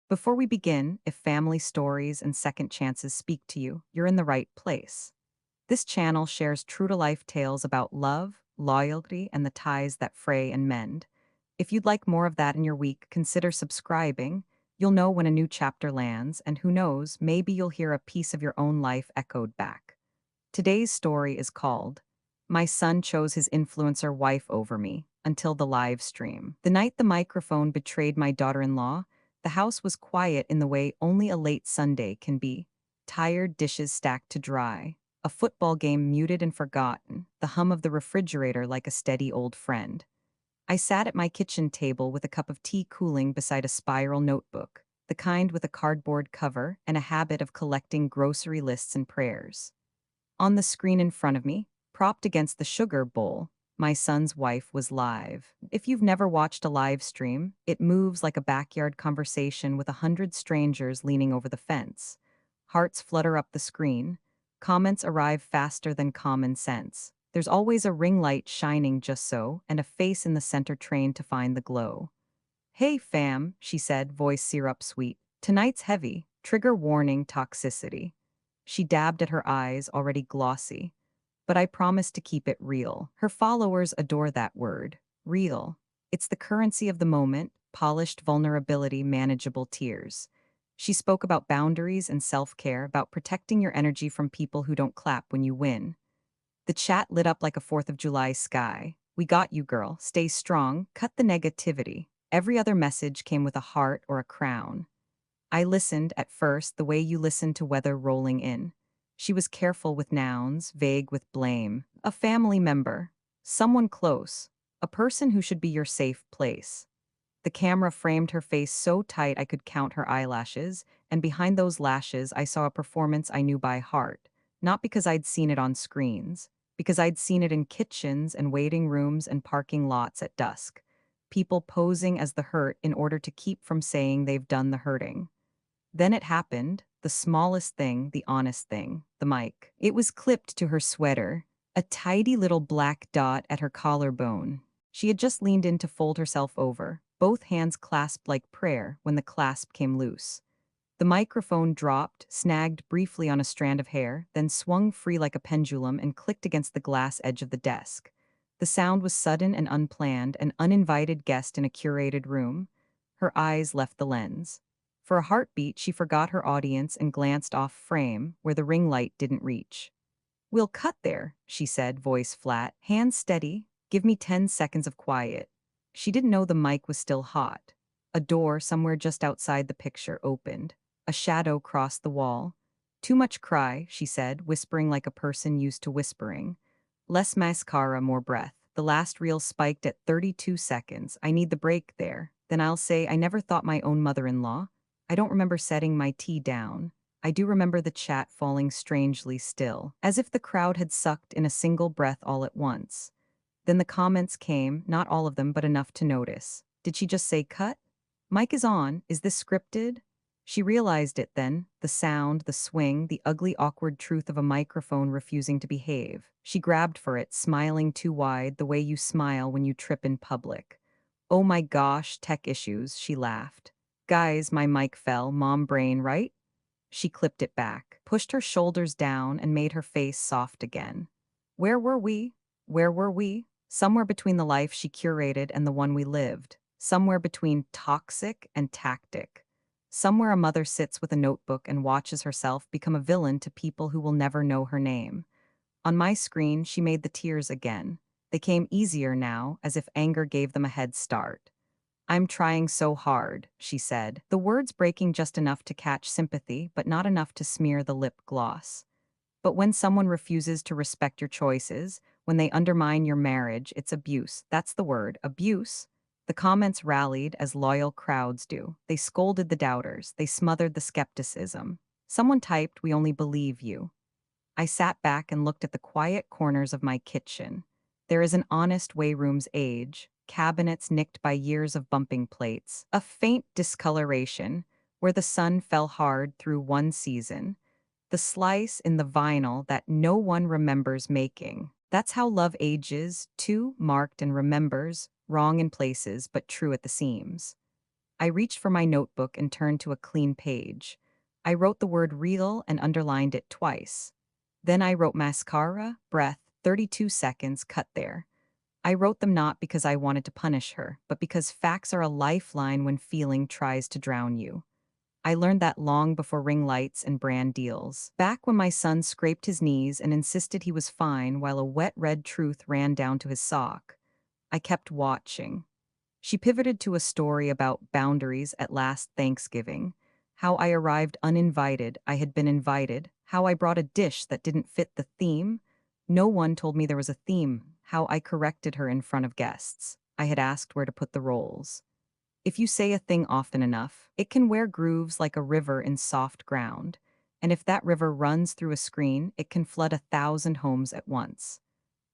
Before we begin, if family stories and second chances speak to you, you're in the right place. This channel shares true to life tales about love, loyalty, and the ties that fray and mend. If you'd like more of that in your week, consider subscribing. You'll know when a new chapter lands, and who knows, maybe you'll hear a piece of your own life echoed back. Today's story is called My Son Chose His Influencer Wife Over Me Until the Live Stream. The night the microphone betrayed my daughter in law, the house was quiet in the way only a late Sunday can be. Tired dishes stacked to dry, a football game muted and forgotten, the hum of the refrigerator like a steady old friend. I sat at my kitchen table with a cup of tea cooling beside a spiral notebook, the kind with a cardboard cover and a habit of collecting grocery lists and prayers. On the screen in front of me, propped against the sugar bowl, my son's wife was live. If you've never watched a live stream, it moves like a backyard conversation with 100 strangers leaning over the fence. Hearts flutter up the screen. Comments arrive faster than common sense. There's always a ring light shining just so, and a face in the center trained to find the glow. Hey fam, she said, voice syrup sweet. Tonight's heavy. Trigger warning toxicity. She dabbed at her eyes, already glossy. But I promised to keep it real. Her followers adore that word. Real. It's the currency of the moment, polished vulnerability, manageable tears. She spoke about boundaries and self-care, about protecting your energy from people who don't clap when you win. The chat lit up like a 4th of July sky. We got you, girl. Stay strong. Cut the negativity. Every other message came with a heart or a crown. I listened, at first, the way you listen to weather rolling in. She was careful with nouns, vague with blame. A family member. Someone close. A person who should be your safe place. The camera framed her face so tight I could count her eyelashes, and behind those lashes I saw a performance I knew by heart. Not because I'd seen it on screens, because I'd seen it in kitchens and waiting rooms and parking lots at dusk. People posing as the hurt in order to keep from saying they've done the hurting. Then it happened, the smallest thing, the honest thing, the mic. It was clipped to her sweater, a tidy little black dot at her collarbone. She had just leaned in to fold herself over, both hands clasped like prayer when the clasp came loose. The microphone dropped, snagged briefly on a strand of hair, then swung free like a pendulum and clicked against the glass edge of the desk. The sound was sudden and unplanned, an uninvited guest in a curated room. Her eyes left the lens. For a heartbeat, she forgot her audience and glanced off frame, where the ring light didn't reach. We'll cut there, she said, voice flat, hands steady. Give me 10 seconds of quiet. She didn't know the mic was still hot. A door somewhere just outside the picture opened. A shadow crossed the wall. Too much cry, she said, whispering like a person used to whispering. Less mascara, more breath. The last reel spiked at 32 seconds. I need the break there. Then I'll say I never thought my own mother-in-law. I don't remember setting my tea down. I do remember the chat falling strangely still, as if the crowd had sucked in a single breath all at once. Then the comments came, not all of them, but enough to notice. Did she just say cut? Mic is on. Is this scripted? She realized it then, the sound, the swing, the ugly, awkward truth of a microphone refusing to behave. She grabbed for it, smiling too wide, the way you smile when you trip in public. Oh my gosh, tech issues, she laughed. Guys, my mic fell, mom brain, right? She clipped it back, pushed her shoulders down, and made her face soft again. Where were we? Where were we? Somewhere between the life she curated and the one we lived. Somewhere between toxic and tactic. Somewhere a mother sits with a notebook and watches herself become a villain to people who will never know her name. On my screen, she made the tears again. They came easier now, as if anger gave them a head start. I'm trying so hard, she said, the words breaking just enough to catch sympathy, but not enough to smear the lip gloss. But when someone refuses to respect your choices, when they undermine your marriage, it's abuse. That's the word, abuse. The comments rallied as loyal crowds do. They scolded the doubters. They smothered the skepticism. Someone typed, "We only believe you." I sat back and looked at the quiet corners of my kitchen. There is an honest way rooms age, cabinets nicked by years of bumping plates, a faint discoloration where the sun fell hard through one season, the slice in the vinyl that no one remembers making. That's how love ages, too, marked and remembers, wrong in places but true at the seams. I reached for my notebook and turned to a clean page. I wrote the word real and underlined it twice. Then I wrote mascara, breath, 32 seconds, cut there. I wrote them not because I wanted to punish her, but because facts are a lifeline when feeling tries to drown you. I learned that long before ring lights and brand deals. Back when my son scraped his knees and insisted he was fine while a wet red truth ran down to his sock. I kept watching. She pivoted to a story about boundaries at last Thanksgiving, how I arrived uninvited, I had been invited, how I brought a dish that didn't fit the theme. No one told me there was a theme, how I corrected her in front of guests. I had asked where to put the rolls. If you say a thing often enough, it can wear grooves like a river in soft ground. And if that river runs through a screen, it can flood 1,000 homes at once.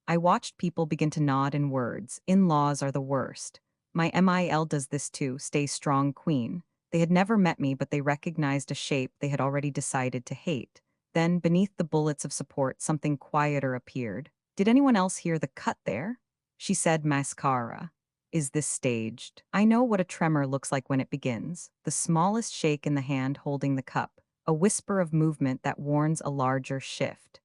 I watched people begin to nod in words. In-laws are the worst. My MIL does this too, stay strong queen. They had never met me, but they recognized a shape they had already decided to hate. Then, beneath the bullets of support, something quieter appeared. Did anyone else hear the cut there? She said mascara. Is this staged? I know what a tremor looks like when it begins. The smallest shake in the hand holding the cup. A whisper of movement that warns a larger shift.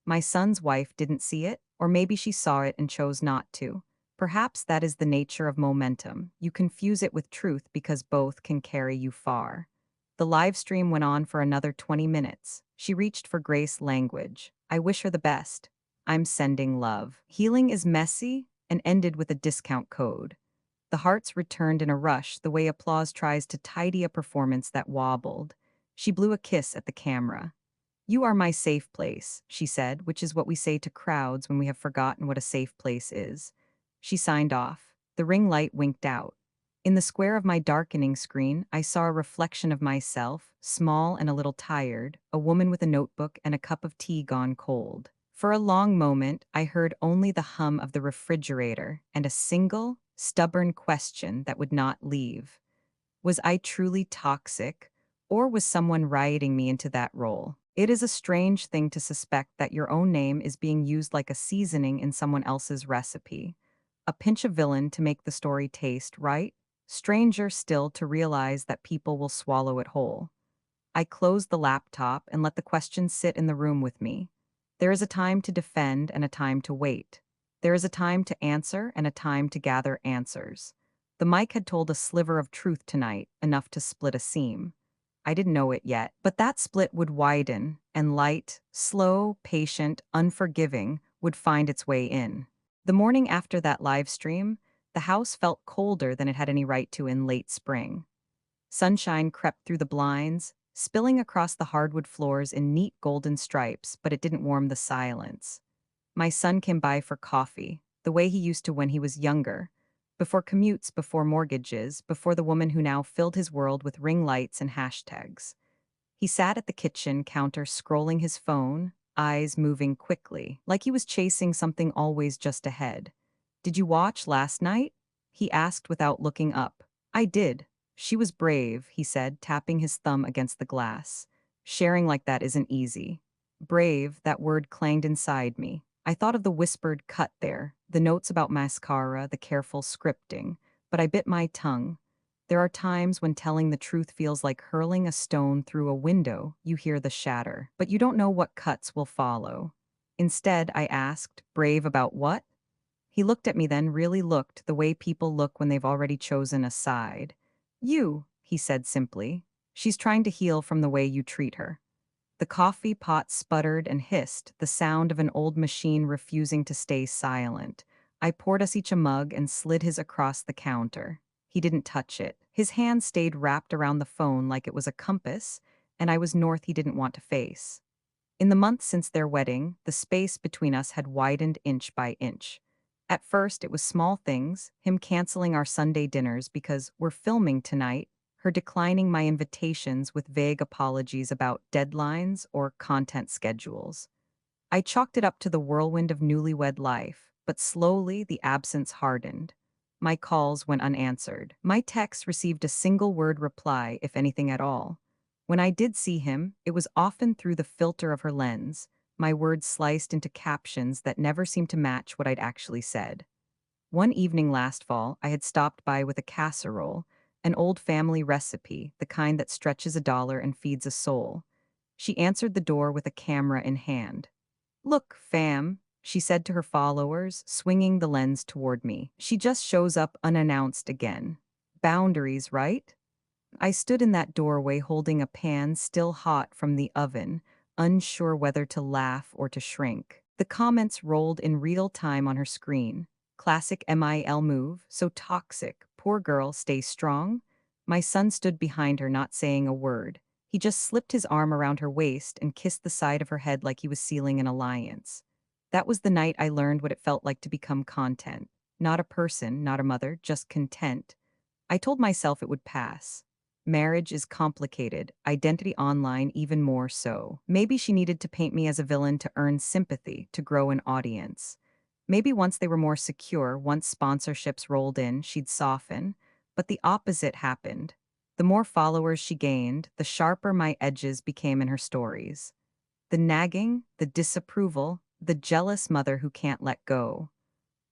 My son's wife didn't see it, or maybe she saw it and chose not to. Perhaps that is the nature of momentum. You confuse it with truth because both can carry you far. The live stream went on for another 20 minutes. She reached for Grace language. I wish her the best. I'm sending love. Healing is messy and ended with a discount code. The hearts returned in a rush, the way applause tries to tidy a performance that wobbled. She blew a kiss at the camera. You are my safe place, she said, which is what we say to crowds when we have forgotten what a safe place is. She signed off. The ring light winked out. In the square of my darkening screen, I saw a reflection of myself, small and a little tired, a woman with a notebook and a cup of tea gone cold. For a long moment, I heard only the hum of the refrigerator and a single, stubborn question that would not leave. Was I truly toxic, or was someone rioting me into that role? It is a strange thing to suspect that your own name is being used like a seasoning in someone else's recipe. A pinch of villain to make the story taste right. Stranger still to realize that people will swallow it whole. I closed the laptop and let the questions sit in the room with me. There is a time to defend and a time to wait. There is a time to answer and a time to gather answers. The mic had told a sliver of truth tonight, enough to split a seam. I didn't know it yet, but that split would widen, and light, slow, patient, unforgiving, would find its way in. The morning after that live stream, the house felt colder than it had any right to in late spring. Sunshine crept through the blinds, spilling across the hardwood floors in neat golden stripes, but it didn't warm the silence. My son came by for coffee, the way he used to when he was younger, before commutes, before mortgages, before the woman who now filled his world with ring lights and hashtags. He sat at the kitchen counter scrolling his phone, eyes moving quickly, like he was chasing something always just ahead. Did you watch last night? He asked without looking up. I did. She was brave, he said, tapping his thumb against the glass. Sharing like that isn't easy. Brave, that word clanged inside me. I thought of the whispered cut there, the notes about mascara, the careful scripting, but I bit my tongue. There are times when telling the truth feels like hurling a stone through a window. You hear the shatter, but you don't know what cuts will follow. Instead, I asked, brave about what? He looked at me then, really looked, the way people look when they've already chosen a side. You, he said simply. She's trying to heal from the way you treat her. The coffee pot sputtered and hissed, the sound of an old machine refusing to stay silent. I poured us each a mug and slid his across the counter. He didn't touch it. His hand stayed wrapped around the phone like it was a compass, and I was north he didn't want to face. In the months since their wedding, the space between us had widened inch by inch. At first, it was small things, him canceling our Sunday dinners because we're filming tonight, her declining my invitations with vague apologies about deadlines or content schedules. I chalked it up to the whirlwind of newlywed life, but slowly the absence hardened. My calls went unanswered. My texts received a single-word reply, if anything at all. When I did see him, it was often through the filter of her lens, my words sliced into captions that never seemed to match what I'd actually said. One evening last fall, I had stopped by with a casserole, An old family recipe, the kind that stretches a dollar and feeds a soul. She answered the door with a camera in hand. Look, fam, she said to her followers, swinging the lens toward me. She just shows up unannounced again. Boundaries, right? I stood in that doorway holding a pan still hot from the oven, unsure whether to laugh or to shrink. The comments rolled in real time on her screen. Classic MIL move, so toxic. Poor girl, stay strong. My son stood behind her, not saying a word. He just slipped his arm around her waist and kissed the side of her head like he was sealing an alliance. That was the night I learned what it felt like to become content. Not a person, not a mother, just content. I told myself it would pass. Marriage is complicated, identity online even more so. Maybe she needed to paint me as a villain to earn sympathy, to grow an audience. Maybe once they were more secure, once sponsorships rolled in, she'd soften. But the opposite happened. The more followers she gained, the sharper my edges became in her stories. The nagging, the disapproval, the jealous mother who can't let go.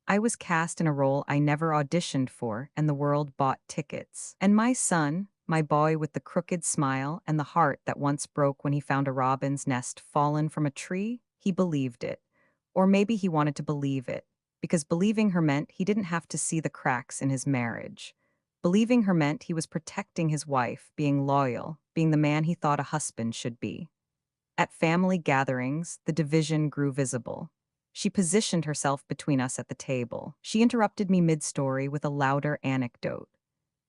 I was cast in a role I never auditioned for, and the world bought tickets. And my son, my boy with the crooked smile and the heart that once broke when he found a robin's nest fallen from a tree, he believed it. Or maybe he wanted to believe it, because believing her meant he didn't have to see the cracks in his marriage. Believing her meant he was protecting his wife, being loyal, being the man he thought a husband should be. At family gatherings, the division grew visible. She positioned herself between us at the table. She interrupted me mid-story with a louder anecdote.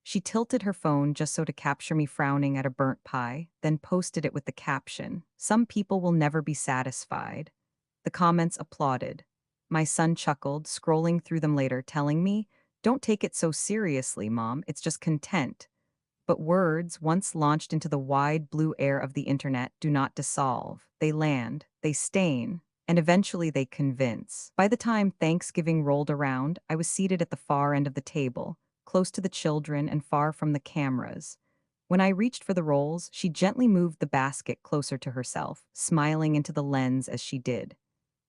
She tilted her phone just so to capture me frowning at a burnt pie, then posted it with the caption, "Some people will never be satisfied." The comments applauded. My son chuckled, scrolling through them later, telling me, "Don't take it so seriously, Mom, it's just content." But words, once launched into the wide blue air of the internet, do not dissolve. They land, they stain, and eventually they convince. By the time Thanksgiving rolled around, I was seated at the far end of the table, close to the children and far from the cameras. When I reached for the rolls, she gently moved the basket closer to herself, smiling into the lens as she did.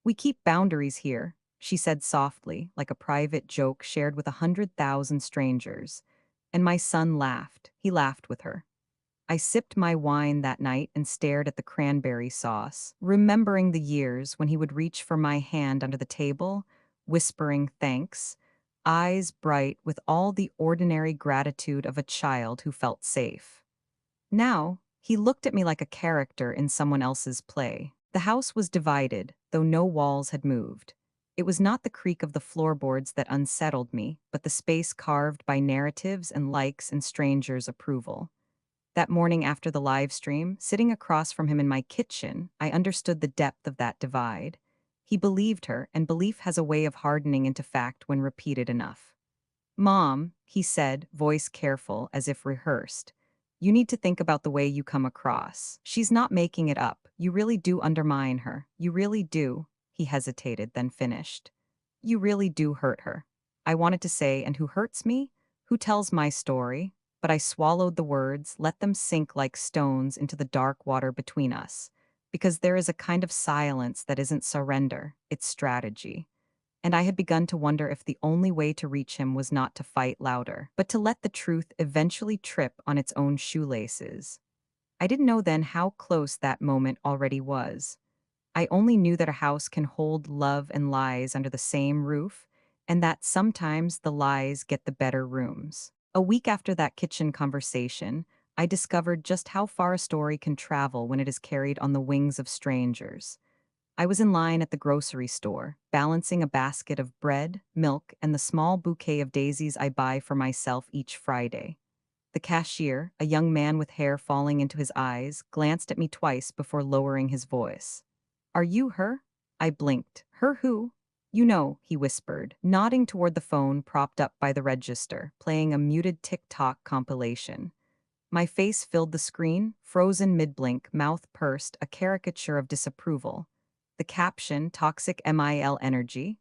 "We keep boundaries here," she said softly, like a private joke shared with 100,000 strangers. And my son laughed. He laughed with her. I sipped my wine that night and stared at the cranberry sauce, remembering the years when he would reach for my hand under the table, whispering thanks, eyes bright with all the ordinary gratitude of a child who felt safe. Now, he looked at me like a character in someone else's play. The house was divided, though no walls had moved. It was not the creak of the floorboards that unsettled me, but the space carved by narratives and likes and strangers' approval. That morning after the live stream, sitting across from him in my kitchen, I understood the depth of that divide. He believed her, and belief has a way of hardening into fact when repeated enough. "Mom," he said, voice careful, as if rehearsed, "you need to think about the way you come across. She's not making it up. You really do undermine her. You really do." He hesitated, then finished. "You really do hurt her." I wanted to say, "And who hurts me? Who tells my story?" But I swallowed the words, let them sink like stones into the dark water between us. Because there is a kind of silence that isn't surrender, it's strategy. And I had begun to wonder if the only way to reach him was not to fight louder, but to let the truth eventually trip on its own shoelaces. I didn't know then how close that moment already was. I only knew that a house can hold love and lies under the same roof, and that sometimes the lies get the better rooms. A week after that kitchen conversation, I discovered just how far a story can travel when it is carried on the wings of strangers. I was in line at the grocery store, balancing a basket of bread, milk, and the small bouquet of daisies I buy for myself each Friday. The cashier, a young man with hair falling into his eyes, glanced at me twice before lowering his voice. "Are you her?" I blinked. "Her who?" "You know," he whispered, nodding toward the phone propped up by the register, playing a muted TikTok compilation. My face filled the screen, frozen mid-blink, mouth pursed, a caricature of disapproval. The caption, "Toxic MIL Energy."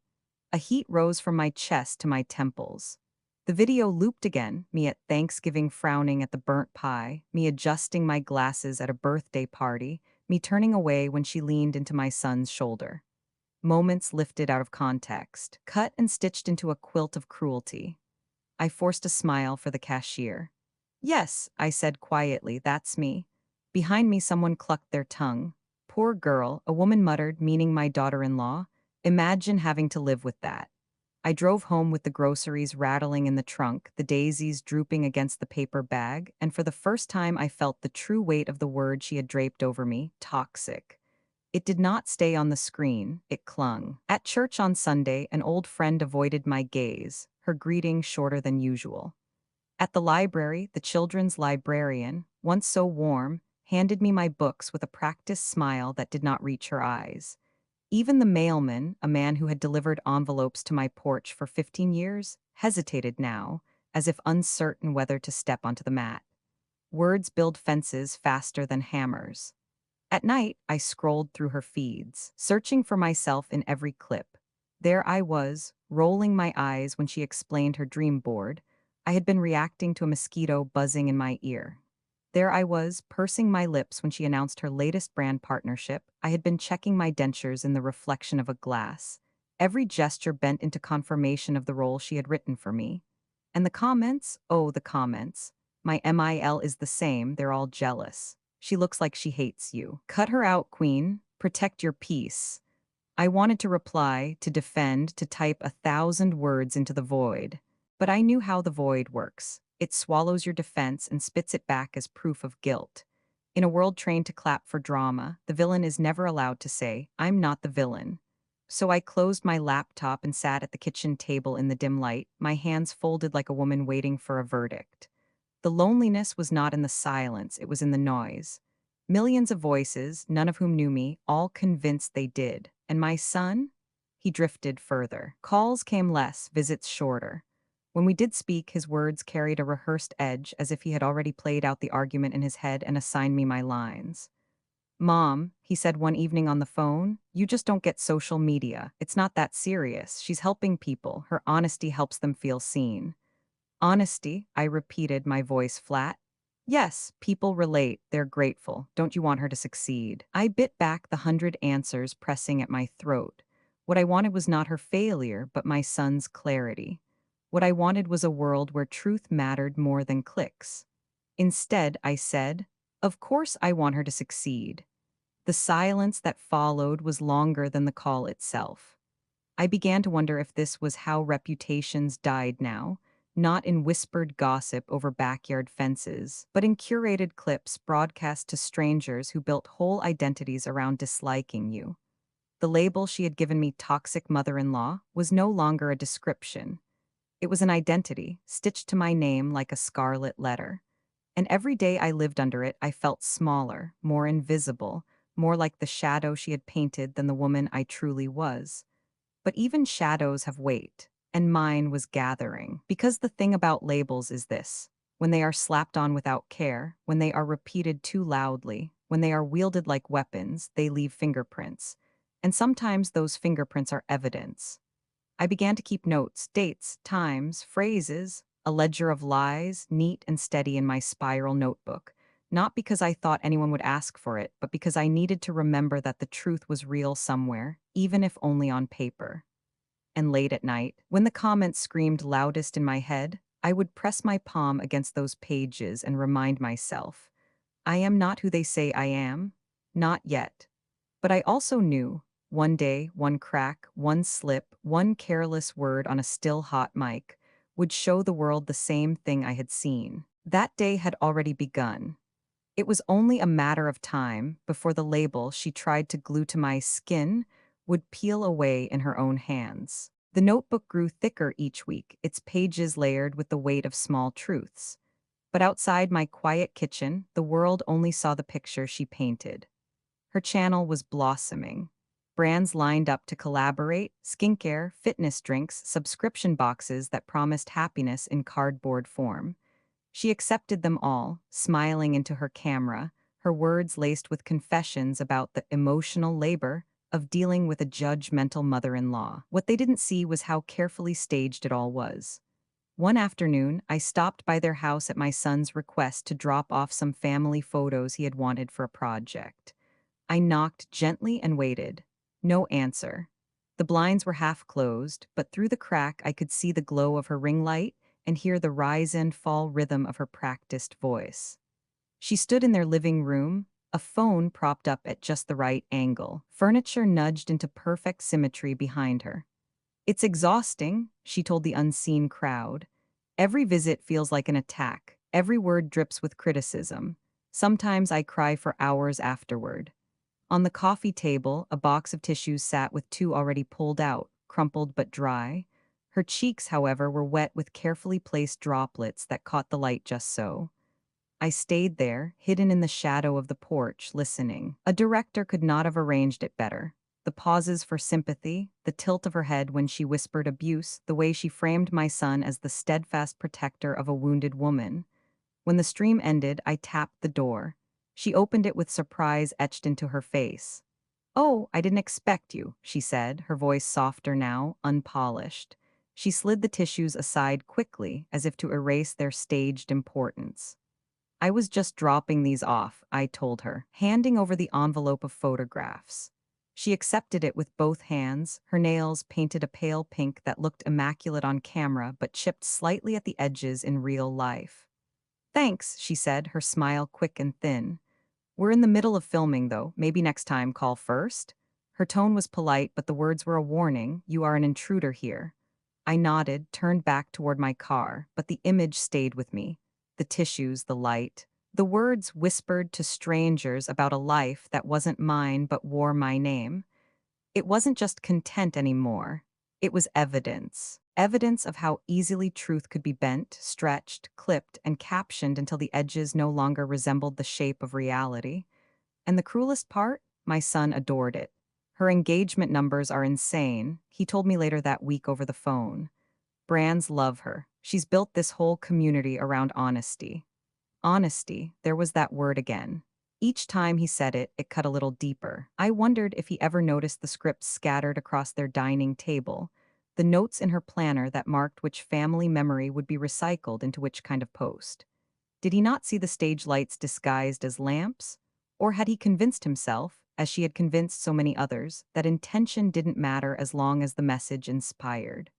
A heat rose from my chest to my temples. The video looped again, me at Thanksgiving frowning at the burnt pie, me adjusting my glasses at a birthday party, me turning away when she leaned into my son's shoulder. Moments lifted out of context, cut and stitched into a quilt of cruelty. I forced a smile for the cashier. Yes, I said quietly, that's me. Behind me, someone clucked their tongue. Poor girl, a woman muttered, meaning my daughter-in-law. Imagine having to live with that. I drove home with the groceries rattling in the trunk, the daisies drooping against the paper bag, and for the first time I felt the true weight of the word she had draped over me, toxic. It did not stay on the screen, it clung. At church on Sunday, an old friend avoided my gaze, her greeting shorter than usual. At the library, the children's librarian, once so warm, handed me my books with a practiced smile that did not reach her eyes. Even the mailman, a man who had delivered envelopes to my porch for 15 years, hesitated now, as if uncertain whether to step onto the mat. Words build fences faster than hammers. At night, I scrolled through her feeds, searching for myself in every clip. There I was, rolling my eyes when she explained her dream board. I had been reacting to a mosquito buzzing in my ear. There I was, pursing my lips when she announced her latest brand partnership. I had been checking my dentures in the reflection of a glass. Every gesture bent into confirmation of the role she had written for me. And the comments? Oh, the comments. My MIL is the same, they're all jealous. She looks like she hates you. Cut her out, queen. Protect your peace. I wanted to reply, to defend, to type 1,000 words into the void. But I knew how the void works. It swallows your defense and spits it back as proof of guilt. In a world trained to clap for drama, the villain is never allowed to say, I'm not the villain. So I closed my laptop and sat at the kitchen table in the dim light, my hands folded like a woman waiting for a verdict. The loneliness was not in the silence, it was in the noise. Millions of voices, none of whom knew me, all convinced they did. And my son? He drifted further. Calls came less, visits shorter. When we did speak, his words carried a rehearsed edge, as if he had already played out the argument in his head and assigned me my lines. Mom, he said one evening on the phone, you just don't get social media. It's not that serious. She's helping people. Her honesty helps them feel seen. Honesty, I repeated, my voice flat. Yes, people relate, they're grateful. Don't you want her to succeed? I bit back the 100 answers pressing at my throat. What I wanted was not her failure, but my son's clarity. What I wanted was a world where truth mattered more than clicks. Instead, I said, of course I want her to succeed. The silence that followed was longer than the call itself. I began to wonder if this was how reputations died now, not in whispered gossip over backyard fences, but in curated clips broadcast to strangers who built whole identities around disliking you. The label she had given me, toxic mother-in-law, was no longer a description. It was an identity, stitched to my name like a scarlet letter. And every day I lived under it, I felt smaller, more invisible, more like the shadow she had painted than the woman I truly was. But even shadows have weight, and mine was gathering. Because the thing about labels is this: when they are slapped on without care, when they are repeated too loudly, when they are wielded like weapons, they leave fingerprints. And sometimes those fingerprints are evidence. I began to keep notes, dates, times, phrases, a ledger of lies, neat and steady in my spiral notebook. Not because I thought anyone would ask for it, but because I needed to remember that the truth was real somewhere, even if only on paper. And late at night, when the comments screamed loudest in my head, I would press my palm against those pages and remind myself, I am not who they say I am. Not yet. But I also knew, one day, one crack, one slip, one careless word on a still hot mic would show the world the same thing I had seen. That day had already begun. It was only a matter of time before the label she tried to glue to my skin would peel away in her own hands. The notebook grew thicker each week, its pages layered with the weight of small truths. But outside my quiet kitchen, the world only saw the picture she painted. Her channel was blossoming. Brands lined up to collaborate, skincare, fitness drinks, subscription boxes that promised happiness in cardboard form. She accepted them all, smiling into her camera, her words laced with confessions about the emotional labor of dealing with a judgmental mother-in-law. What they didn't see was how carefully staged it all was. One afternoon, I stopped by their house at my son's request to drop off some family photos he had wanted for a project. I knocked gently and waited. No answer. The blinds were half closed, but through the crack I could see the glow of her ring light, and hear the rise and fall rhythm of her practiced voice. She stood in their living room, a phone propped up at just the right angle, furniture nudged into perfect symmetry behind her. It's exhausting, she told the unseen crowd. Every visit feels like an attack. Every word drips with criticism. Sometimes I cry for hours afterward. On the coffee table, a box of tissues sat with two already pulled out, crumpled but dry. Her cheeks, however, were wet with carefully placed droplets that caught the light just so. I stayed there, hidden in the shadow of the porch, listening. A director could not have arranged it better. The pauses for sympathy, the tilt of her head when she whispered abuse, the way she framed my son as the steadfast protector of a wounded woman. When the stream ended, I tapped the door. She opened it with surprise etched into her face. "Oh, I didn't expect you," she said, her voice softer now, unpolished. She slid the tissues aside quickly, as if to erase their staged importance. "I was just dropping these off," I told her, handing over the envelope of photographs. She accepted it with both hands, her nails painted a pale pink that looked immaculate on camera but chipped slightly at the edges in real life. "Thanks," she said, her smile quick and thin. "We're in the middle of filming, though. Maybe next time call first?" Her tone was polite, but the words were a warning. "You are an intruder here." I nodded, turned back toward my car, but the image stayed with me. The tissues, the light. The words whispered to strangers about a life that wasn't mine but wore my name. It wasn't just content anymore. It was evidence. Evidence of how easily truth could be bent, stretched, clipped, and captioned until the edges no longer resembled the shape of reality. And the cruelest part? My son adored it. Her engagement numbers are insane, he told me later that week over the phone. Brands love her. She's built this whole community around honesty. Honesty, there was that word again. Each time he said it, it cut a little deeper. I wondered if he ever noticed the scripts scattered across their dining table, the notes in her planner that marked which family memory would be recycled into which kind of post. Did he not see the stage lights disguised as lamps? Or had he convinced himself, as she had convinced so many others, that intention didn't matter as long as the message inspired?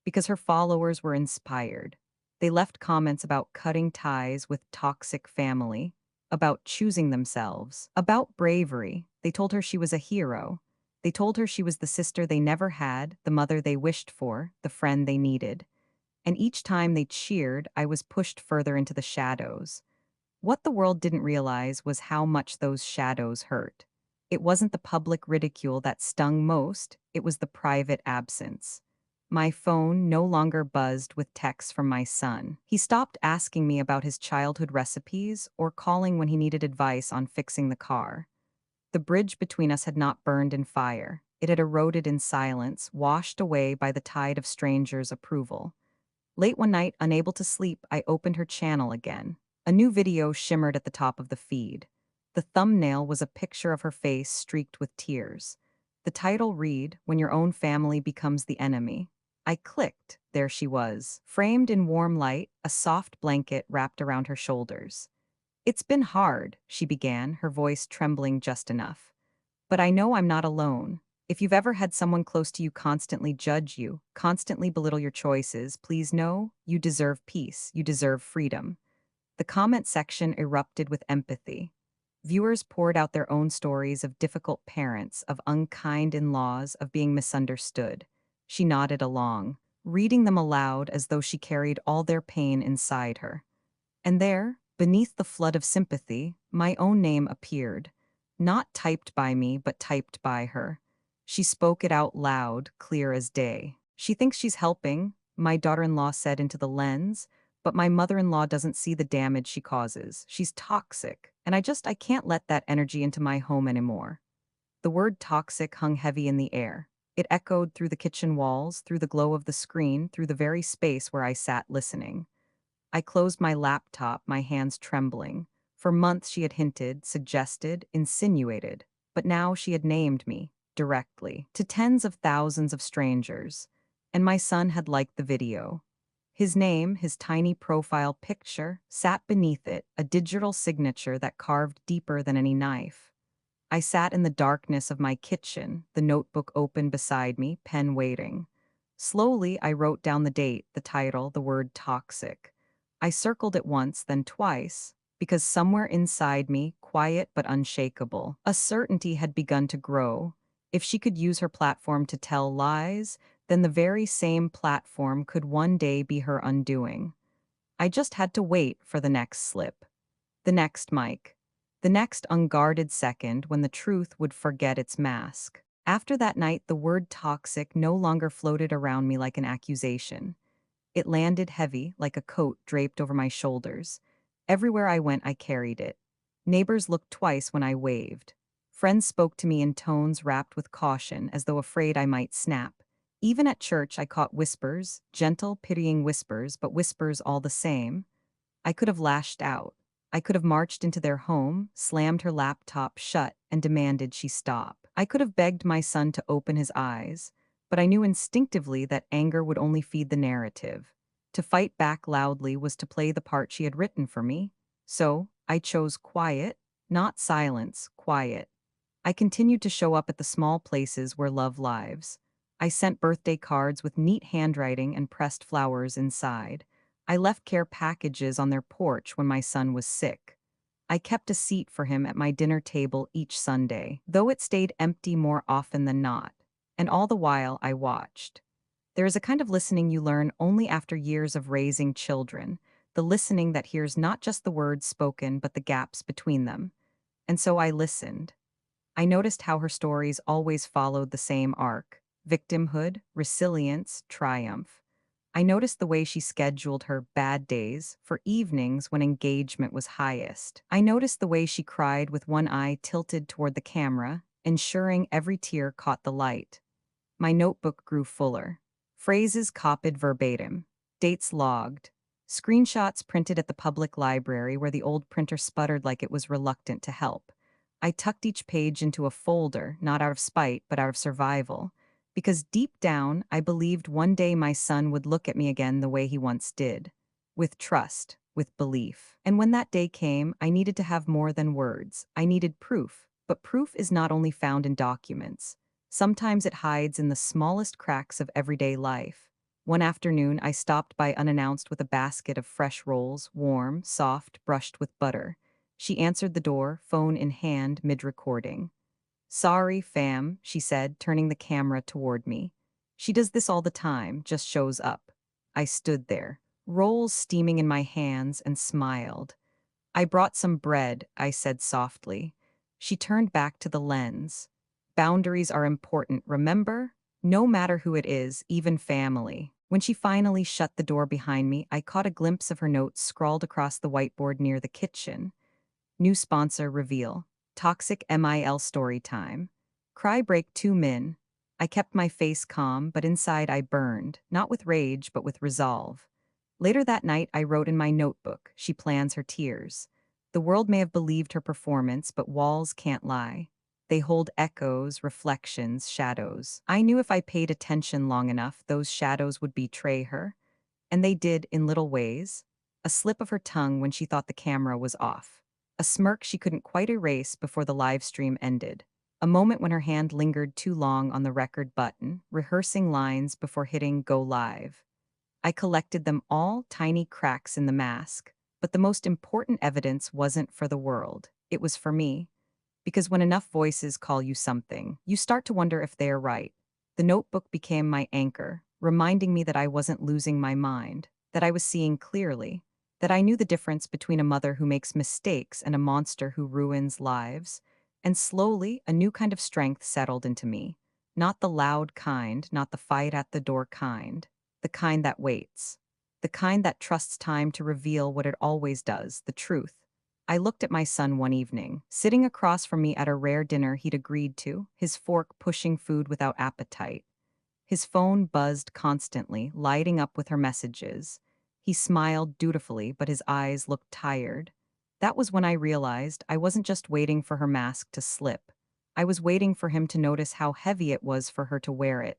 Because her followers were inspired. They left comments about cutting ties with toxic family, about choosing themselves, about bravery. They told her she was a hero. They told her she was the sister they never had, the mother they wished for, the friend they needed. And each time they cheered, I was pushed further into the shadows. What the world didn't realize was how much those shadows hurt. It wasn't the public ridicule that stung most, it was the private absence. My phone no longer buzzed with texts from my son. He stopped asking me about his childhood recipes or calling when he needed advice on fixing the car. The bridge between us had not burned in fire. It had eroded in silence, washed away by the tide of strangers' approval. Late one night, unable to sleep, I opened her channel again. A new video shimmered at the top of the feed. The thumbnail was a picture of her face streaked with tears. The title read, "When Your Own Family Becomes the Enemy." I clicked. There she was, framed in warm light, a soft blanket wrapped around her shoulders. "It's been hard," she began, her voice trembling just enough. "But I know I'm not alone. If you've ever had someone close to you constantly judge you, constantly belittle your choices, please know you deserve peace, you deserve freedom." The comment section erupted with empathy. Viewers poured out their own stories of difficult parents, of unkind in-laws, of being misunderstood. She nodded along, reading them aloud as though she carried all their pain inside her. And there, beneath the flood of sympathy, my own name appeared. Not typed by me, but typed by her. She spoke it out loud, clear as day. "She thinks she's helping," my daughter-in-law said into the lens, "but my mother-in-law doesn't see the damage she causes. She's toxic, and I can't let that energy into my home anymore." The word toxic hung heavy in the air. It echoed through the kitchen walls, through the glow of the screen, through the very space where I sat listening. I closed my laptop, my hands trembling. For months she had hinted, suggested, insinuated, but now she had named me, directly, to tens of thousands of strangers. And my son had liked the video. His name, his tiny profile picture, sat beneath it, a digital signature that carved deeper than any knife. I sat in the darkness of my kitchen, the notebook open beside me, pen waiting. Slowly, I wrote down the date, the title, the word toxic. I circled it once, then twice, because somewhere inside me, quiet but unshakable, a certainty had begun to grow. If she could use her platform to tell lies, then the very same platform could one day be her undoing. I just had to wait for the next slip, the next mic, the next unguarded second when the truth would forget its mask. After that night, the word toxic no longer floated around me like an accusation. It landed heavy, like a coat draped over my shoulders. Everywhere I went, I carried it. Neighbors looked twice when I waved. Friends spoke to me in tones wrapped with caution, as though afraid I might snap. Even at church, I caught whispers, gentle, pitying whispers, but whispers all the same. I could have lashed out. I could have marched into their home, slammed her laptop shut, and demanded she stop. I could have begged my son to open his eyes, but I knew instinctively that anger would only feed the narrative. To fight back loudly was to play the part she had written for me. So, I chose quiet, not silence, quiet. I continued to show up at the small places where love lives. I sent birthday cards with neat handwriting and pressed flowers inside. I left care packages on their porch when my son was sick. I kept a seat for him at my dinner table each Sunday, though it stayed empty more often than not. And all the while, I watched. There is a kind of listening you learn only after years of raising children, the listening that hears not just the words spoken but the gaps between them. And so I listened. I noticed how her stories always followed the same arc: victimhood, resilience, triumph. I noticed the way she scheduled her bad days for evenings when engagement was highest. I noticed the way she cried with one eye tilted toward the camera, ensuring every tear caught the light. My notebook grew fuller. Phrases copied verbatim, dates logged, screenshots printed at the public library where the old printer sputtered like it was reluctant to help. I tucked each page into a folder, not out of spite, but out of survival, because deep down, I believed one day my son would look at me again the way he once did, with trust, with belief. And when that day came, I needed to have more than words. I needed proof. But proof is not only found in documents. Sometimes it hides in the smallest cracks of everyday life. One afternoon, I stopped by unannounced with a basket of fresh rolls, warm, soft, brushed with butter. She answered the door, phone in hand, mid-recording. "Sorry, fam," she said, turning the camera toward me. She does this all the time, just shows up. I stood there, rolls steaming in my hands, and smiled. "I brought some bread," I said softly. She turned back to the lens. "Boundaries are important, remember? No matter who it is, even family." When she finally shut the door behind me, I caught a glimpse of her notes scrawled across the whiteboard near the kitchen. New sponsor reveal. Toxic MIL story time. Cry break 2 min. I kept my face calm, but inside I burned, not with rage, but with resolve. Later that night, I wrote in my notebook, she plans her tears. The world may have believed her performance, but walls can't lie. They hold echoes, reflections, shadows. I knew if I paid attention long enough, those shadows would betray her. And they did in little ways. A slip of her tongue when she thought the camera was off. A smirk she couldn't quite erase before the live stream ended. A moment when her hand lingered too long on the record button, rehearsing lines before hitting go live. I collected them all, tiny cracks in the mask. But the most important evidence wasn't for the world. It was for me. Because when enough voices call you something, you start to wonder if they're right. The notebook became my anchor, reminding me that I wasn't losing my mind, that I was seeing clearly, that I knew the difference between a mother who makes mistakes and a monster who ruins lives. And slowly, a new kind of strength settled into me. Not the loud kind, not the fight at the door kind, the kind that waits, the kind that trusts time to reveal what it always does, the truth. I looked at my son one evening, sitting across from me at a rare dinner he'd agreed to, his fork pushing food without appetite. His phone buzzed constantly, lighting up with her messages. He smiled dutifully, but his eyes looked tired. That was when I realized I wasn't just waiting for her mask to slip. I was waiting for him to notice how heavy it was for her to wear it.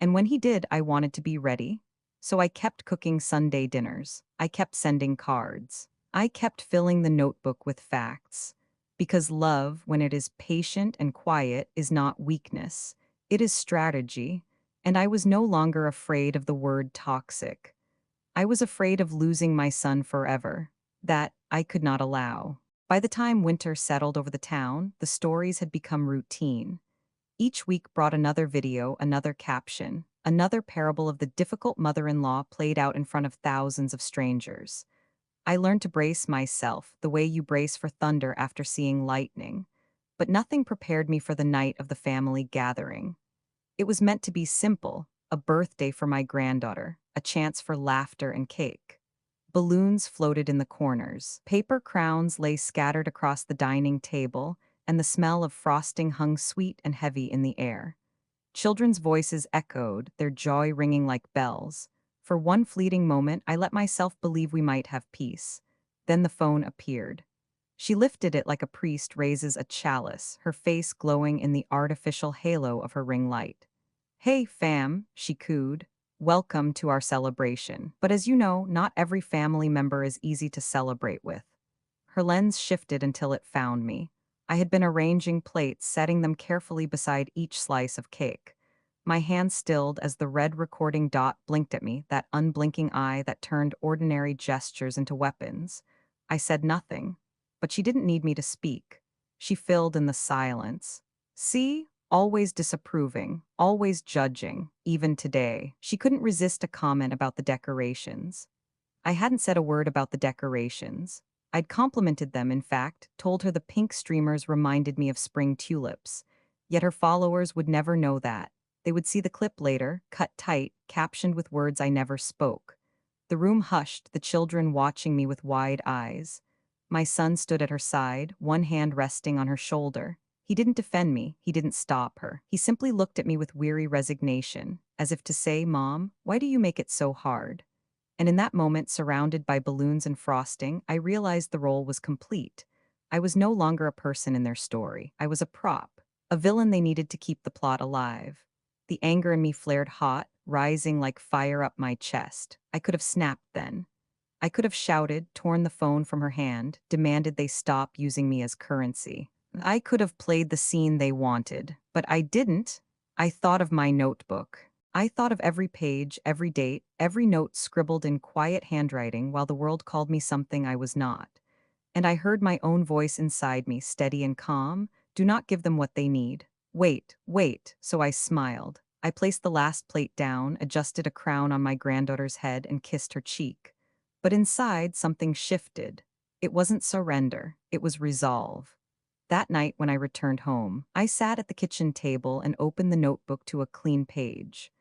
And when he did, I wanted to be ready. So I kept cooking Sunday dinners. I kept sending cards. I kept filling the notebook with facts. Because love, when it is patient and quiet, is not weakness. It is strategy. And I was no longer afraid of the word toxic. I was afraid of losing my son forever. That I could not allow. By the time winter settled over the town, the stories had become routine. Each week brought another video, another caption, another parable of the difficult mother-in-law played out in front of thousands of strangers. I learned to brace myself, the way you brace for thunder after seeing lightning. But nothing prepared me for the night of the family gathering. It was meant to be simple, a birthday for my granddaughter, a chance for laughter and cake. Balloons floated in the corners, paper crowns lay scattered across the dining table, and the smell of frosting hung sweet and heavy in the air. Children's voices echoed, their joy ringing like bells. For one fleeting moment, I let myself believe we might have peace. Then the phone appeared. She lifted it like a priest raises a chalice, her face glowing in the artificial halo of her ring light. "Hey, fam," she cooed. "Welcome to our celebration. But as you know, not every family member is easy to celebrate with." Her lens shifted until it found me. I had been arranging plates, setting them carefully beside each slice of cake. My hand stilled as the red recording dot blinked at me, that unblinking eye that turned ordinary gestures into weapons. I said nothing, but she didn't need me to speak. She filled in the silence. "See? Always disapproving, always judging, even today." She couldn't resist a comment about the decorations. I hadn't said a word about the decorations. I'd complimented them, in fact, told her the pink streamers reminded me of spring tulips. Yet her followers would never know that. They would see the clip later, cut tight, captioned with words I never spoke. The room hushed, the children watching me with wide eyes. My son stood at her side, one hand resting on her shoulder. He didn't defend me, he didn't stop her. He simply looked at me with weary resignation, as if to say, "Mom, why do you make it so hard?" And in that moment, surrounded by balloons and frosting, I realized the role was complete. I was no longer a person in their story. I was a prop, a villain they needed to keep the plot alive. The anger in me flared hot, rising like fire up my chest. I could have snapped then. I could have shouted, torn the phone from her hand, demanded they stop using me as currency. I could have played the scene they wanted, but I didn't. I thought of my notebook. I thought of every page, every date, every note scribbled in quiet handwriting while the world called me something I was not. And I heard my own voice inside me, steady and calm. "Do not give them what they need. Wait, wait." So I smiled. I placed the last plate down, adjusted a crown on my granddaughter's head, and kissed her cheek. But inside, something shifted. It wasn't surrender, it was resolve. That night, when I returned home, I sat at the kitchen table and opened the notebook to a clean page.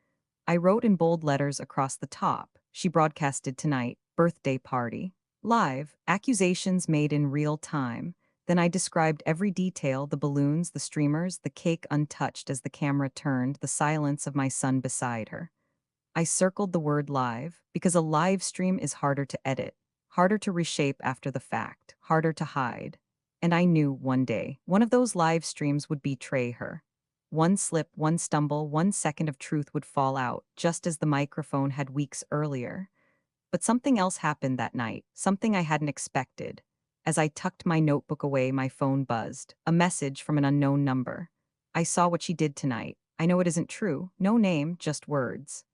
I wrote in bold letters across the top. She broadcasted tonight, birthday party. Live, accusations made in real time. Then I described every detail, the balloons, the streamers, the cake untouched as the camera turned, the silence of my son beside her. I circled the word live because a live stream is harder to edit, harder to reshape after the fact, harder to hide. And I knew one day, one of those live streams would betray her. One slip, one stumble, 1 second of truth would fall out, just as the microphone had weeks earlier. But something else happened that night, something I hadn't expected. As I tucked my notebook away, my phone buzzed, a message from an unknown number. "I saw what she did tonight. I know it isn't true. No name, just words."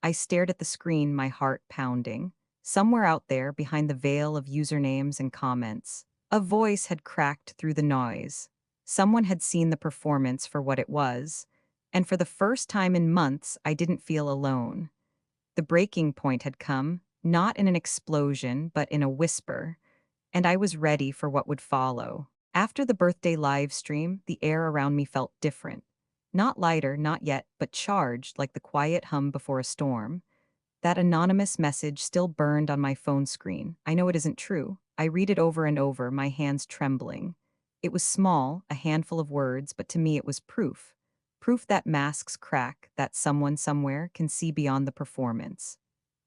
I stared at the screen, my heart pounding. Somewhere out there, behind the veil of usernames and comments, a voice had cracked through the noise. Someone had seen the performance for what it was, and for the first time in months, I didn't feel alone. The breaking point had come, not in an explosion, but in a whisper, and I was ready for what would follow. After the birthday live stream, the air around me felt different. Not lighter, not yet, but charged like the quiet hum before a storm. That anonymous message still burned on my phone screen. I know it isn't true. I read it over and over, my hands trembling. It was small, a handful of words, but to me it was proof. Proof that masks crack, that someone somewhere can see beyond the performance.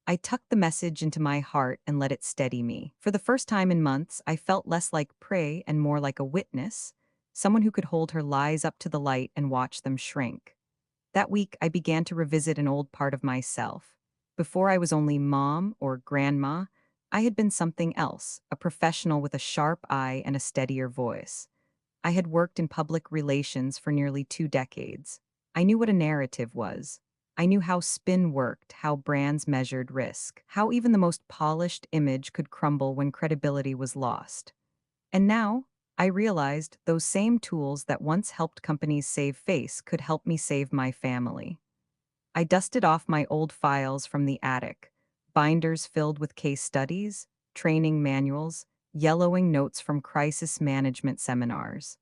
I tucked the message into my heart and let it steady me. For the first time in months, I felt less like prey and more like a witness, someone who could hold her lies up to the light and watch them shrink. That week, I began to revisit an old part of myself. Before I was only mom or grandma, I had been something else, a professional with a sharp eye and a steadier voice. I had worked in public relations for nearly 2 decades. I knew what a narrative was. I knew how spin worked, how brands measured risk, how even the most polished image could crumble when credibility was lost. And now, I realized those same tools that once helped companies save face could help me save my family. I dusted off my old files from the attic, binders filled with case studies, training manuals, yellowing notes from crisis management seminars.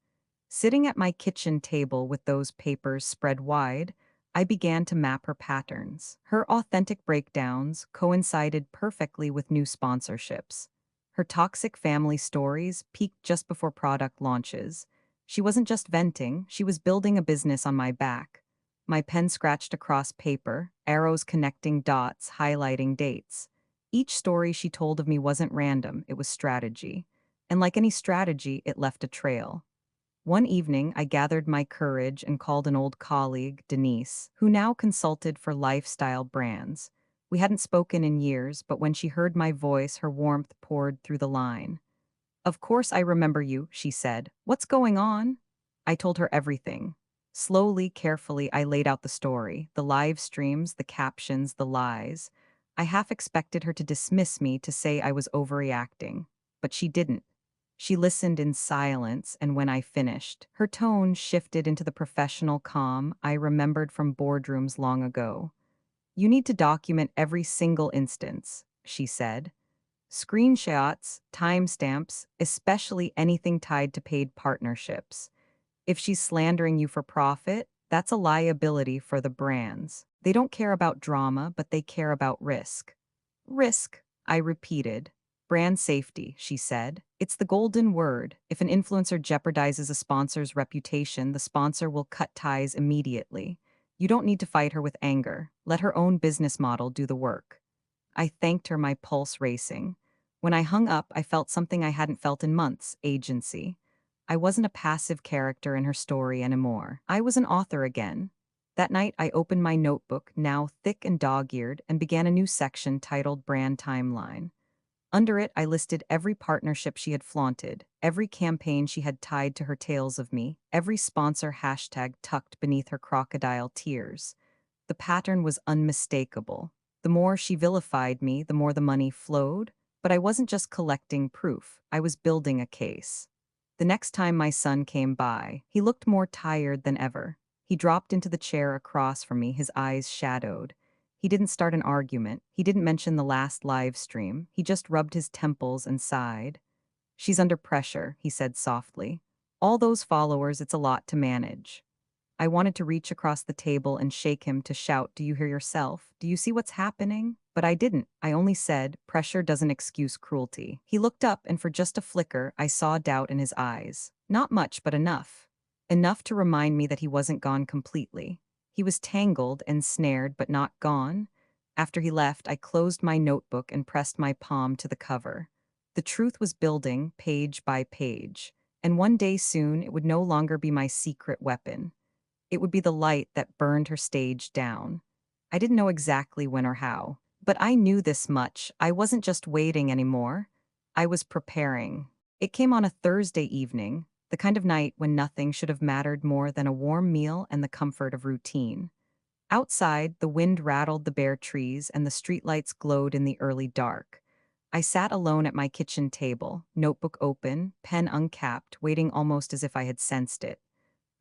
Sitting at my kitchen table with those papers spread wide, I began to map her patterns. Her authentic breakdowns coincided perfectly with new sponsorships. Her toxic family stories peaked just before product launches. She wasn't just venting, she was building a business on my back. My pen scratched across paper, arrows connecting dots, highlighting dates. Each story she told of me wasn't random, it was strategy. And like any strategy, it left a trail. One evening, I gathered my courage and called an old colleague, Denise, who now consulted for lifestyle brands. We hadn't spoken in years, but when she heard my voice, her warmth poured through the line. "Of course I remember you," she said. "What's going on?" I told her everything. Slowly, carefully, I laid out the story, the live streams, the captions, the lies. I half expected her to dismiss me, to say I was overreacting. But she didn't. She listened in silence, and when I finished, her tone shifted into the professional calm I remembered from boardrooms long ago. "You need to document every single instance," she said. "Screenshots, timestamps, especially anything tied to paid partnerships. If she's slandering you for profit, that's a liability for the brands. They don't care about drama, but they care about risk." "Risk," I repeated. "Brand safety," she said. "It's the golden word. If an influencer jeopardizes a sponsor's reputation, the sponsor will cut ties immediately. You don't need to fight her with anger. Let her own business model do the work." I thanked her, my pulse racing. When I hung up, I felt something I hadn't felt in months: agency. I wasn't a passive character in her story anymore. I was an author again. That night, I opened my notebook, now thick and dog-eared, and began a new section titled Brand Timeline. Under it, I listed every partnership she had flaunted, every campaign she had tied to her tales of me, every sponsor hashtag tucked beneath her crocodile tears. The pattern was unmistakable. The more she vilified me, the more the money flowed. But I wasn't just collecting proof, I was building a case. The next time my son came by, he looked more tired than ever. He dropped into the chair across from me, his eyes shadowed. He didn't start an argument. He didn't mention the last live stream. He just rubbed his temples and sighed. "She's under pressure," he said softly. "All those followers, it's a lot to manage." I wanted to reach across the table and shake him, to shout, "Do you hear yourself? Do you see what's happening?" But I didn't. I only said, "Pressure doesn't excuse cruelty." He looked up, and for just a flicker, I saw doubt in his eyes. Not much, but enough. Enough to remind me that he wasn't gone completely. He was tangled and snared, but not gone. After he left, I closed my notebook and pressed my palm to the cover. The truth was building, page by page. And one day soon, it would no longer be my secret weapon. It would be the light that burned her stage down. I didn't know exactly when or how, but I knew this much: I wasn't just waiting anymore. I was preparing. It came on a Thursday evening, the kind of night when nothing should have mattered more than a warm meal and the comfort of routine. Outside, the wind rattled the bare trees and the streetlights glowed in the early dark. I sat alone at my kitchen table, notebook open, pen uncapped, waiting almost as if I had sensed it.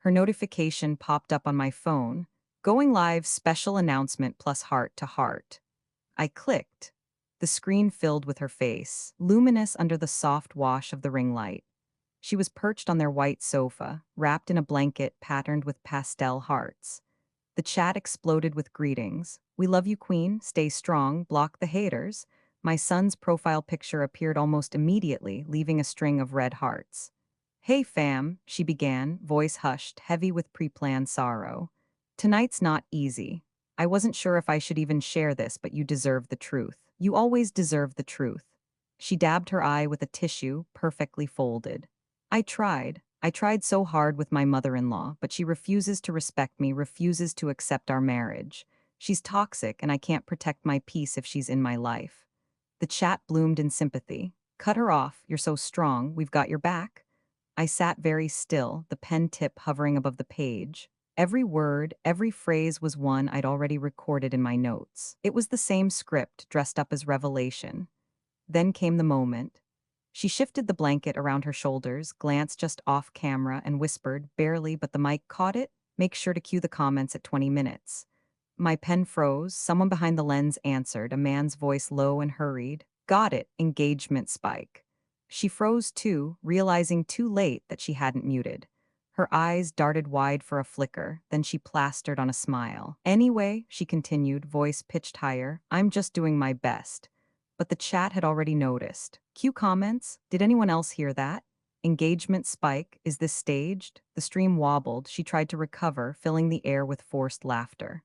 Her notification popped up on my phone. "Going live, special announcement plus heart to heart." I clicked. The screen filled with her face, luminous under the soft wash of the ring light. She was perched on their white sofa, wrapped in a blanket patterned with pastel hearts. The chat exploded with greetings. "We love you, Queen. Stay strong. Block the haters." My son's profile picture appeared almost immediately, leaving a string of red hearts. "Hey fam," she began, voice hushed, heavy with pre-planned sorrow. "Tonight's not easy. I wasn't sure if I should even share this, but you deserve the truth. You always deserve the truth." She dabbed her eye with a tissue, perfectly folded. I tried. I tried so hard with my mother-in-law, but she refuses to respect me, refuses to accept our marriage. She's toxic, and I can't protect my peace if she's in my life. The chat bloomed in sympathy. "Cut her off. You're so strong. We've got your back." I sat very still, the pen tip hovering above the page. Every word, every phrase was one I'd already recorded in my notes. It was the same script dressed up as revelation. Then came the moment. She shifted the blanket around her shoulders, glanced just off camera, and whispered, barely, but the mic caught it, make sure to cue the comments at 20 minutes. My pen froze. Someone behind the lens answered, a man's voice low and hurried. Got it, engagement spike. She froze too, realizing too late that she hadn't muted. Her eyes darted wide for a flicker, then she plastered on a smile. Anyway, she continued, voice pitched higher, I'm just doing my best. But the chat had already noticed. Cue comments? Did anyone else hear that? Engagement spike? Is this staged? The stream wobbled. She tried to recover, filling the air with forced laughter.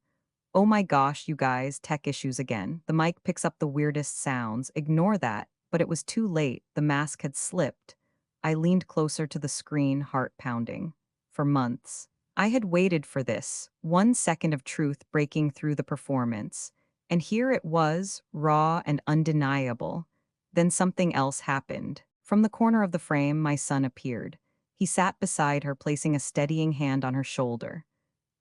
Oh my gosh, you guys, tech issues again. The mic picks up the weirdest sounds. Ignore that. But it was too late. The mask had slipped. I leaned closer to the screen, heart pounding. For months, I had waited for this, 1 second of truth breaking through the performance. And here it was, raw and undeniable. Then something else happened. From the corner of the frame, my son appeared. He sat beside her, placing a steadying hand on her shoulder.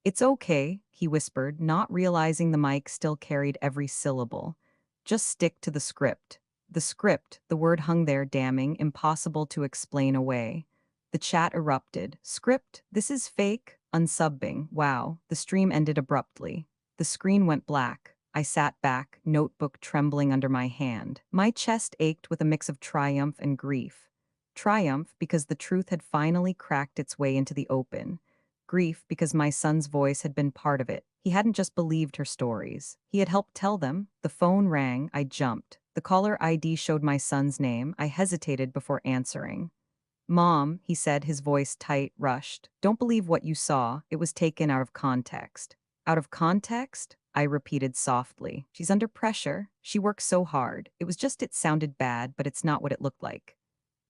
It's okay, he whispered, not realizing the mic still carried every syllable. Just stick to the script. The script, the word hung there damning, impossible to explain away. The chat erupted. Script, this is fake, unsubbing, wow. The stream ended abruptly. The screen went black. I sat back, notebook trembling under my hand. My chest ached with a mix of triumph and grief. Triumph because the truth had finally cracked its way into the open. Grief because my son's voice had been part of it. He hadn't just believed her stories. He had helped tell them. The phone rang. I jumped. The caller ID showed my son's name. I hesitated before answering. Mom, he said, his voice tight, rushed. Don't believe what you saw. It was taken out of context. Out of context? I repeated softly. She's under pressure. She works so hard. It sounded bad, but it's not what it looked like.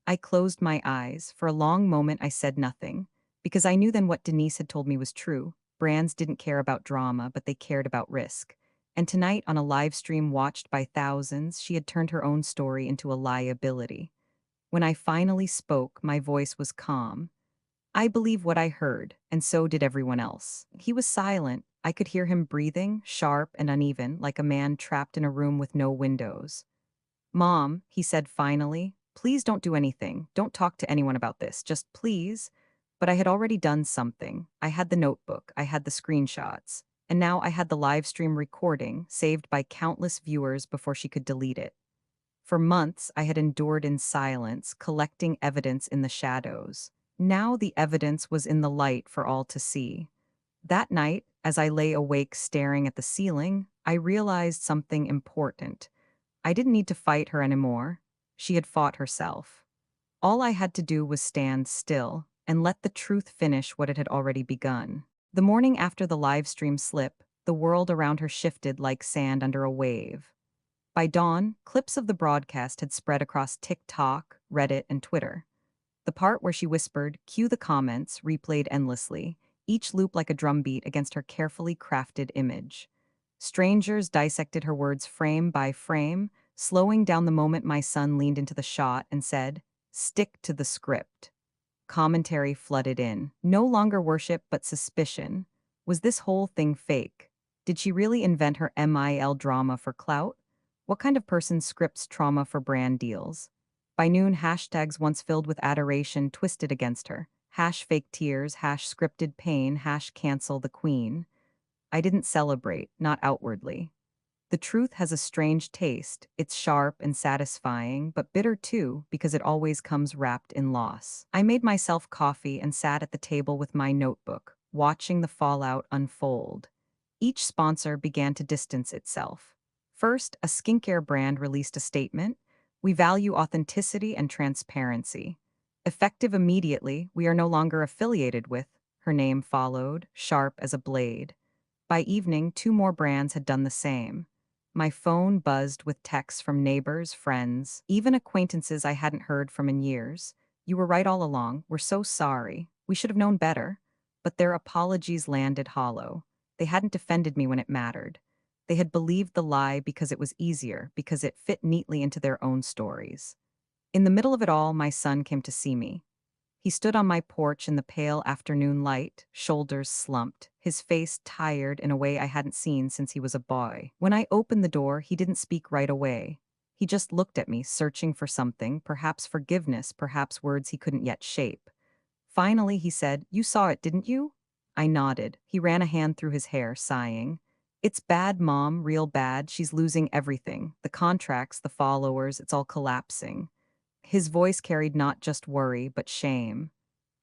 I closed my eyes. For a long moment, I said nothing. Because I knew then what Denise had told me was true. Brands didn't care about drama, but they cared about risk. And tonight, on a live stream watched by thousands, she had turned her own story into a liability. When I finally spoke, my voice was calm. I believe what I heard, and so did everyone else. He was silent. I could hear him breathing, sharp and uneven, like a man trapped in a room with no windows. Mom, he said finally, please don't do anything. Don't talk to anyone about this. Just please. But I had already done something. I had the notebook. I had the screenshots. And now I had the live stream recording, saved by countless viewers before she could delete it. For months, I had endured in silence, collecting evidence in the shadows. Now the evidence was in the light for all to see. That night, as I lay awake staring at the ceiling, I realized something important. I didn't need to fight her anymore. She had fought herself. All I had to do was stand still and let the truth finish what it had already begun. The morning after the live stream slip, the world around her shifted like sand under a wave. By dawn, clips of the broadcast had spread across TikTok, Reddit, and Twitter. The part where she whispered, "Cue the comments," replayed endlessly, each loop like a drumbeat against her carefully crafted image. Strangers dissected her words frame by frame, slowing down the moment my son leaned into the shot and said, "Stick to the script." Commentary flooded in. No longer worship, but suspicion. Was this whole thing fake? Did she really invent her MIL drama for clout? What kind of person scripts trauma for brand deals? By noon, hashtags once filled with adoration twisted against her. Hash fake tears, hash scripted pain, hash cancel the queen. I didn't celebrate, not outwardly. The truth has a strange taste. It's sharp and satisfying, but bitter too, because it always comes wrapped in loss. I made myself coffee and sat at the table with my notebook, watching the fallout unfold. Each sponsor began to distance itself. First, a skincare brand released a statement. We value authenticity and transparency. Effective immediately, we are no longer affiliated with. Her name followed, sharp as a blade. By evening, 2 more brands had done the same. My phone buzzed with texts from neighbors, friends, even acquaintances I hadn't heard from in years. You were right all along. We're so sorry. We should have known better. But their apologies landed hollow. They hadn't defended me when it mattered. They had believed the lie because it was easier, because it fit neatly into their own stories. In the middle of it all, my son came to see me. He stood on my porch in the pale afternoon light, shoulders slumped, his face tired in a way I hadn't seen since he was a boy. When I opened the door, he didn't speak right away. He just looked at me, searching for something, perhaps forgiveness, perhaps words he couldn't yet shape. Finally, he said, "You saw it, didn't you?" I nodded. He ran a hand through his hair, sighing. "It's bad, Mom, real bad. She's losing everything. The contracts, the followers, it's all collapsing." His voice carried not just worry, but shame.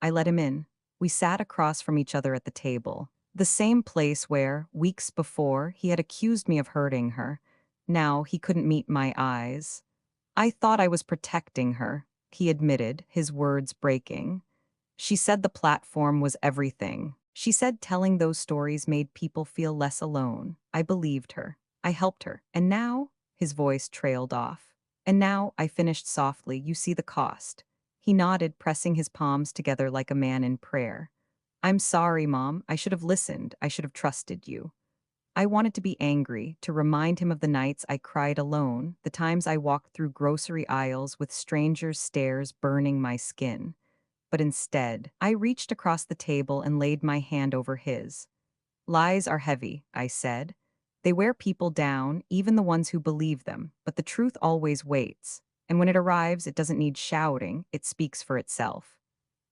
I let him in. We sat across from each other at the table. The same place where, weeks before, he had accused me of hurting her. Now he couldn't meet my eyes. "I thought I was protecting her," he admitted, his words breaking. "She said the platform was everything. She said telling those stories made people feel less alone. I believed her. I helped her. And now?" His voice trailed off. "And now," I finished softly, "you see the cost." He nodded, pressing his palms together like a man in prayer. "I'm sorry, Mom. I should have listened. I should have trusted you." I wanted to be angry, to remind him of the nights I cried alone, the times I walked through grocery aisles with strangers' stares burning my skin. But instead, I reached across the table and laid my hand over his. "Lies are heavy," I said. "They wear people down, even the ones who believe them, but the truth always waits. And when it arrives, it doesn't need shouting, it speaks for itself."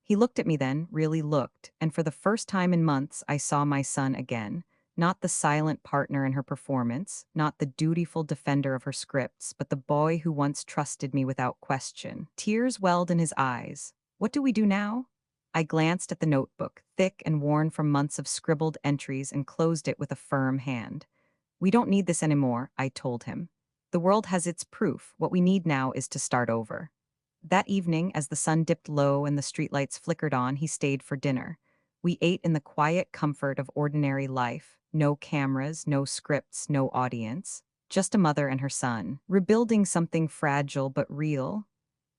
He looked at me then, really looked, and for the first time in months, I saw my son again. Not the silent partner in her performance, not the dutiful defender of her scripts, but the boy who once trusted me without question. Tears welled in his eyes. "What do we do now?" I glanced at the notebook, thick and worn from months of scribbled entries, and closed it with a firm hand. "We don't need this anymore," I told him. "The world has its proof. What we need now is to start over." That evening, as the sun dipped low and the streetlights flickered on, he stayed for dinner. We ate in the quiet comfort of ordinary life. No cameras, no scripts, no audience. Just a mother and her son, rebuilding something fragile but real.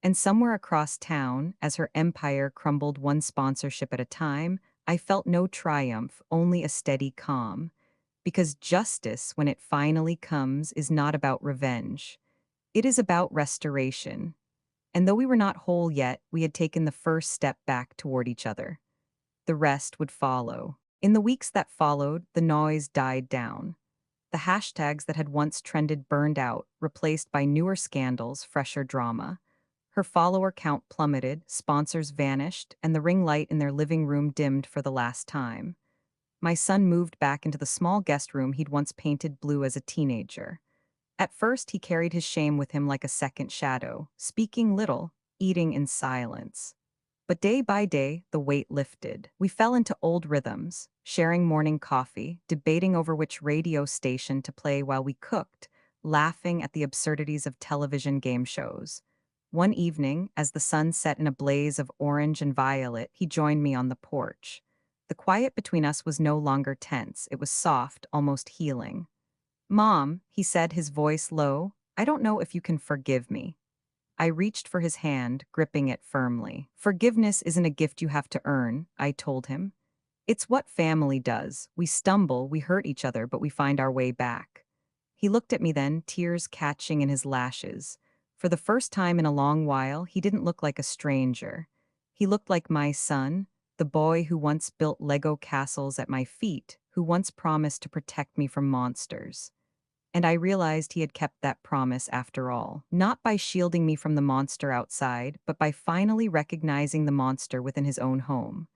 And somewhere across town, as her empire crumbled one sponsorship at a time, I felt no triumph, only a steady calm. Because justice, when it finally comes, is not about revenge. It is about restoration. And though we were not whole yet, we had taken the first step back toward each other. The rest would follow. In the weeks that followed, the noise died down. The hashtags that had once trended burned out, replaced by newer scandals, fresher drama. Her follower count plummeted, sponsors vanished, and the ring light in their living room dimmed for the last time. My son moved back into the small guest room he'd once painted blue as a teenager. At first, he carried his shame with him like a second shadow, speaking little, eating in silence. But day by day, the weight lifted. We fell into old rhythms, sharing morning coffee, debating over which radio station to play while we cooked, laughing at the absurdities of television game shows. One evening, as the sun set in a blaze of orange and violet, he joined me on the porch. The quiet between us was no longer tense, it was soft, almost healing. "Mom," he said, his voice low, "I don't know if you can forgive me." I reached for his hand, gripping it firmly. "Forgiveness isn't a gift you have to earn," I told him. "It's what family does. We stumble, we hurt each other, but we find our way back." He looked at me then, tears catching in his lashes. For the first time in a long while, he didn't look like a stranger. He looked like my son, the boy who once built Lego castles at my feet, who once promised to protect me from monsters. And I realized he had kept that promise after all, not by shielding me from the monster outside, but by finally recognizing the monster within his own home.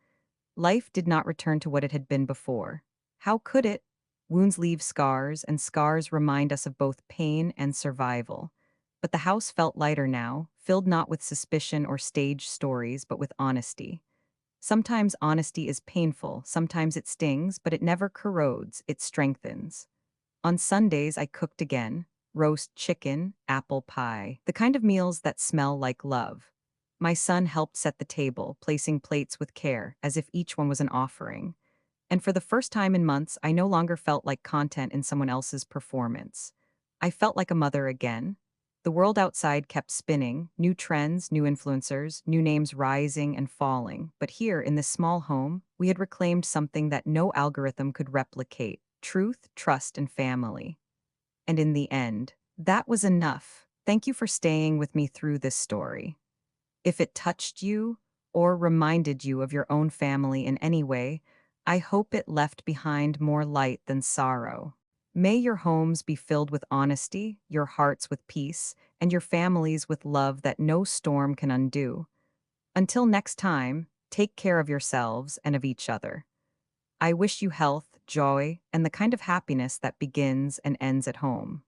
Life did not return to what it had been before. How could it? Wounds leave scars, and scars remind us of both pain and survival. But the house felt lighter now, filled not with suspicion or stage stories, but with honesty. Sometimes honesty is painful, sometimes it stings, but it never corrodes, it strengthens. On Sundays, I cooked again: roast chicken, apple pie, the kind of meals that smell like love. My son helped set the table, placing plates with care, as if each one was an offering. And for the first time in months, I no longer felt like content in someone else's performance. I felt like a mother again. The world outside kept spinning, new trends, new influencers, new names rising and falling. But here, in this small home, we had reclaimed something that no algorithm could replicate: truth, trust, and family. And in the end, that was enough. Thank you for staying with me through this story. If it touched you, or reminded you of your own family in any way, I hope it left behind more light than sorrow. May your homes be filled with honesty, your hearts with peace, and your families with love that no storm can undo. Until next time, take care of yourselves and of each other. I wish you health, joy, and the kind of happiness that begins and ends at home.